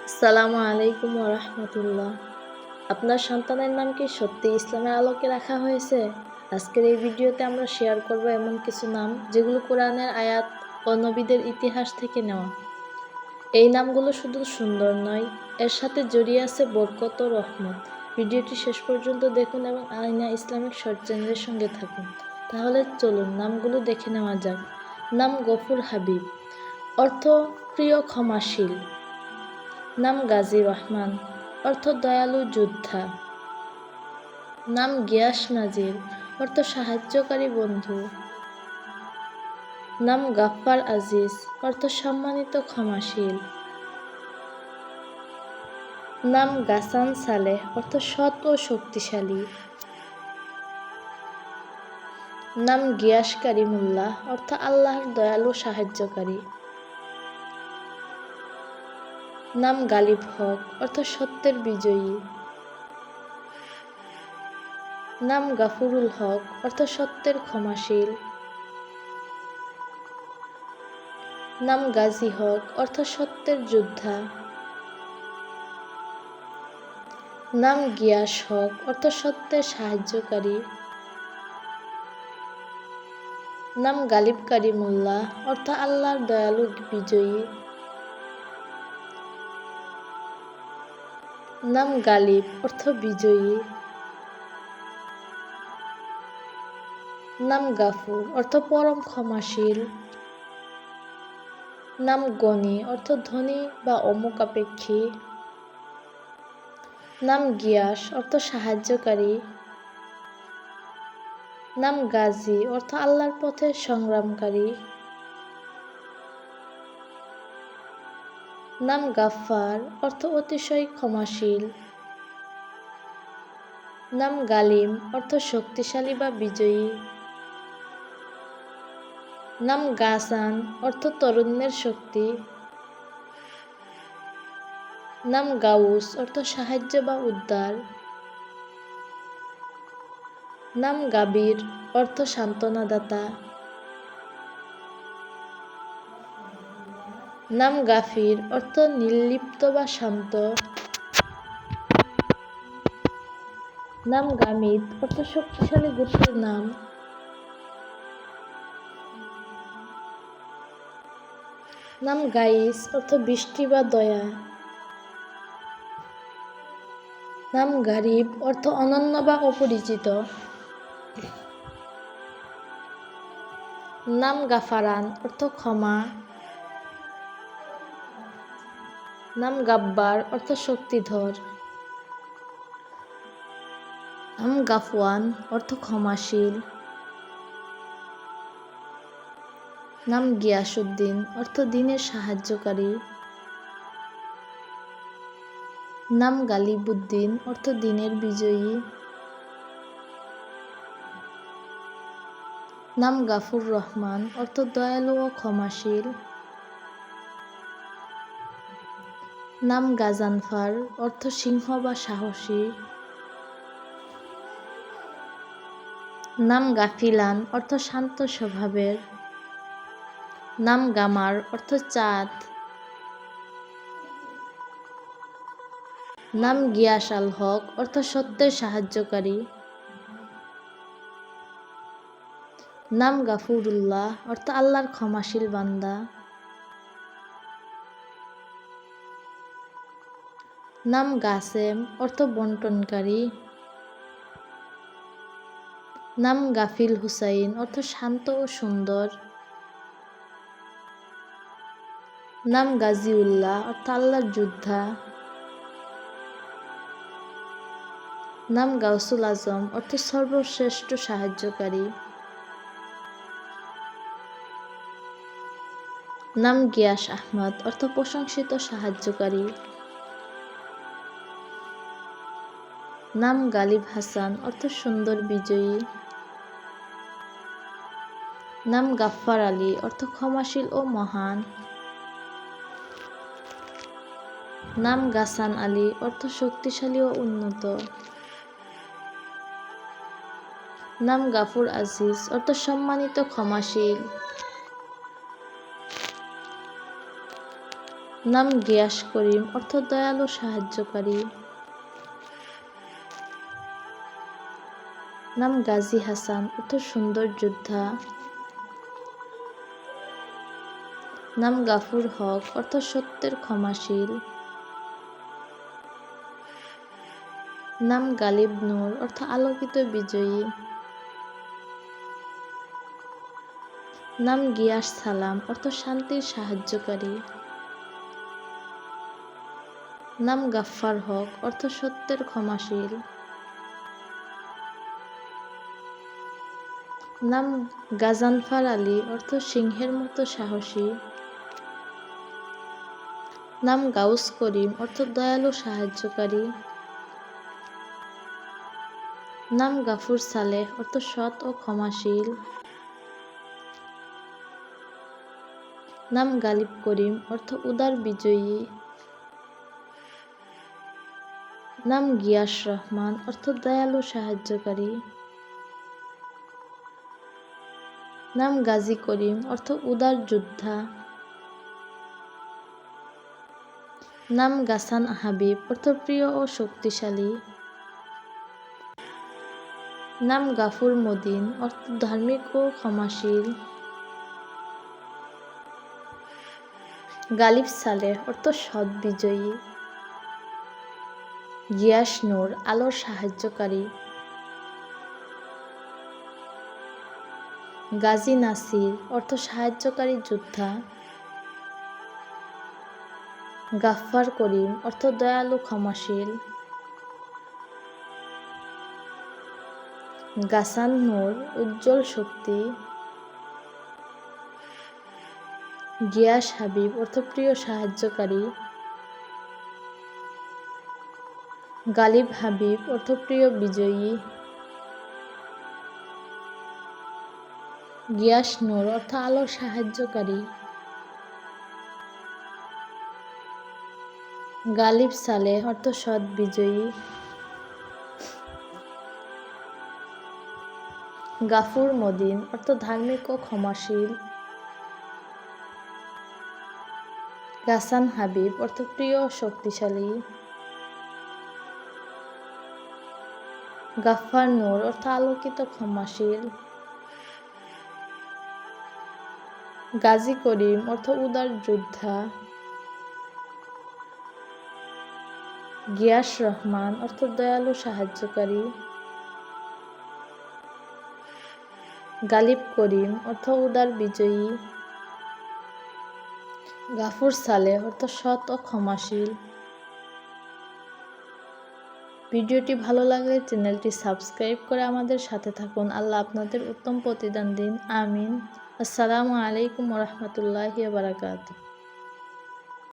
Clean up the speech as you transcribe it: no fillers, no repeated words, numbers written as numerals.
আসসালামু আলাইকুম ওয়া রাহমাতুল্লাহ। আপনার সন্তানের নাম কি সত্যি ইসলামের আলোকে রাখা হয়েছে? আজকের এই ভিডিওতে আমরা শেয়ার করব এমন কিছু নাম যেগুলো কোরআনের আয়াত ও নবীদের ইতিহাস থেকে নেওয়া। এই নামগুলো শুধু সুন্দর নয়, এর সাথে জড়িয়ে আছে বরকত ও রহমত। ভিডিওটি শেষ পর্যন্ত দেখুন এবং আইনা ইসলামিক শর্ট চ্যানেলের সঙ্গে থাকুন। তাহলে চলুন নামগুলো দেখে নেওয়া যাক। নাম গফুর হাবিব, অর্থ প্রিয় ক্ষমাশীল। নাম গাজী রহমান, অর্থ দয়ালু যোদ্ধা। নাম গিয়াস নাজির, অর্থ সাহায্যকারী বন্ধু। নাম গাফফার আজিজ, অর্থ সম্মানিত ক্ষমাশীল। নাম গাসান সালেহ, অর্থ সৎ ও শক্তিশালী। নাম গিয়াস কারিমুল্লাহ, অর্থ আল্লাহর দয়ালু সাহায্যকারী। নাম গালিব হক, অর্থ সত্যের বিজয়ী। নাম গাফুরুল হক, অর্থ সত্যের ক্ষমাশীল। নাম গাজী হক, অর্থ সত্যের যোদ্ধা। নাম গিয়াস হক, অর্থ সত্যের সাহায্যকারী। নাম গালিব কারিমুল্লাহ, অর্থ আল্লাহর দয়ালু বিজয়ী। নাম গালিব, অর্থ বিজয়ী। নাম গাফুর, অর্থ পরম ক্ষমাশীল। নাম গনি, অর্থ ধনী বা অমুকাপেক্ষী। নাম গিয়াস, অর্থ সাহায্যকারী। নাম গাজী, অর্থ আল্লাহর পথে সংগ্রামকারী। নাম গাফফার, অর্থ অতিশয় ক্ষমাশীল। নাম গালিম, অর্থ শক্তিশালী বা বিজয়ী। নাম গাসান, অর্থ তরুণের শক্তি। নাম গাউস, অর্থ সাহায্য বা উদ্ধার। নাম গাবির, অর্থ সান্ত্বনাদাতা। নাম গাফির, অর্থ নির্লিপ্ত বা শান্ত। নাম গামিদ, অর্থ শক্তিশালী গোত্রের নাম। নাম গাইস, অর্থ বৃষ্টি বা দয়া। নাম গারিব, অর্থ অনন্য বা অপরিচিত। নাম গাফারান, অর্থ ক্ষমা। নাম গাব্বার, অর্থ শক্তিধর। নাম গাফওয়ান, অর্থ ক্ষমাশীল। নাম গিয়াসউদ্দিন, অর্থ দ্বীনের সাহায্যকারী। নাম গালিবুদ্দিন, অর্থ দ্বীনের বিজয়ী। নাম গাফুর রহমান, অর্থ দয়ালু ও ক্ষমাশীল। নাম গাজানফার, অর্থ সিংহ বা সাহসী। নাম গাফিলান, অর্থ শান্ত স্বভাবের। নাম গামার, অর্থ চাঁদ। নাম গিয়াস আল হক, অর্থ সত্যের সাহায্যকারী। নাম গাফুরুল্লাহ, অর্থ আল্লাহর ক্ষমাশীল বান্দা। নাম গাসেম, অর্থ বন্টনকারী। নাম গাফিল হুসাইন, অর্থ শান্ত ও সুন্দর। নাম গাজীউল্লাহ, অর্থ আল্লাহর যোদ্ধা। নাম গাউসুল আজম, অর্থ সর্বশ্রেষ্ঠ সাহায্যকারী। নাম গিয়াস আহমদ, অর্থ প্রশংসিত সাহায্যকারী। নাম গালিব হাসান, অর্থ সুন্দর বিজয়ী। নাম গাফফার আলী, অর্থ ক্ষমাশীল ও মহান। নাম গাসান আলী, অর্থ শক্তিশালী ও উন্নত। নাম গাফুর আজিজ, অর্থ সম্মানিত ক্ষমাশীল। নাম গিয়াস করিম অর্থ দয়ালু সাহায্যকারী। নাম গাজী হাসান অর্থ সুন্দর যোদ্ধা। নাম গাফুর হক অর্থ সত্যের ক্ষমাশীল। নাম গালিব নূর অর্থ আলোকিত বিজয়ী। নাম গিয়াস সালাম অর্থ শান্তির সাহায্যকারী। নাম গাফফার হক অর্থ সত্যের ক্ষমাশীল। নাম গাজানফার আলী অর্থ সিংহের মতো সাহসী। নাম গাউস করিম অর্থ দয়ালু সাহায্যকারী। নাম গাফুর সালেহ অর্থ সৎ ও ক্ষমাশীল। নাম গালিব করিম অর্থ উদার বিজয়ী। নাম গিয়াস রহমান অর্থ দয়ালু সাহায্যকারী। নাম গাজী করিম অর্থ উদার যোদ্ধা। নাম গাসান হাবিব অর্থ প্রিয় ও শক্তিশালী। নাম গাফুর মদিন অর্থ ধার্মিক ও ক্ষমাশীল। গালিব সালেহ অর্থ সৎ বিজয়ী। গিয়াস নূর আলোর সাহায্যকারী। গাজী নাসির অর্থ সাহায্যকারী যোদ্ধা। গাফফার করিম অর্থ দয়ালু ক্ষমাশীল। গাসান নূর উজ্জ্বল শক্তি। গিয়াস হাবিব অর্থ প্রিয় সাহায্যকারী। গালিব হাবিব অর্থ প্রিয় বিজয়ী। গিয়াস নূর অর্থ আলোর সাহায্যকারী। গালিব সালেহ অর্থ সৎ বিজয়ী। গাফুর মদিন অর্থ ধার্মিক ও ক্ষমাশীল। গাসান হাবিব অর্থ প্রিয় ও শক্তিশালী। গাফফার নূর অর্থ আলোকিত ক্ষমাশীল। গাজী করিম অর্থ উদার যোদ্ধা। গিয়াস রহমান অর্থ দয়ালু সাহায্যকারী। গালিব করিম অর্থ উদার বিজয়ী। গাফুর সালেহ অর্থ সৎ ও ক্ষমাশীল। ভিডিওটি ভালো লাগলে চ্যানেলটি সাবস্ক্রাইব করে আমাদের সাথে থাকুন। আল্লাহ আপনাদের উত্তম প্রতিদান দিন। আমিন। আসসালামু আলাইকুম ওয়া রাহমাতুল্লাহি ওয়া বারাকাতুহু।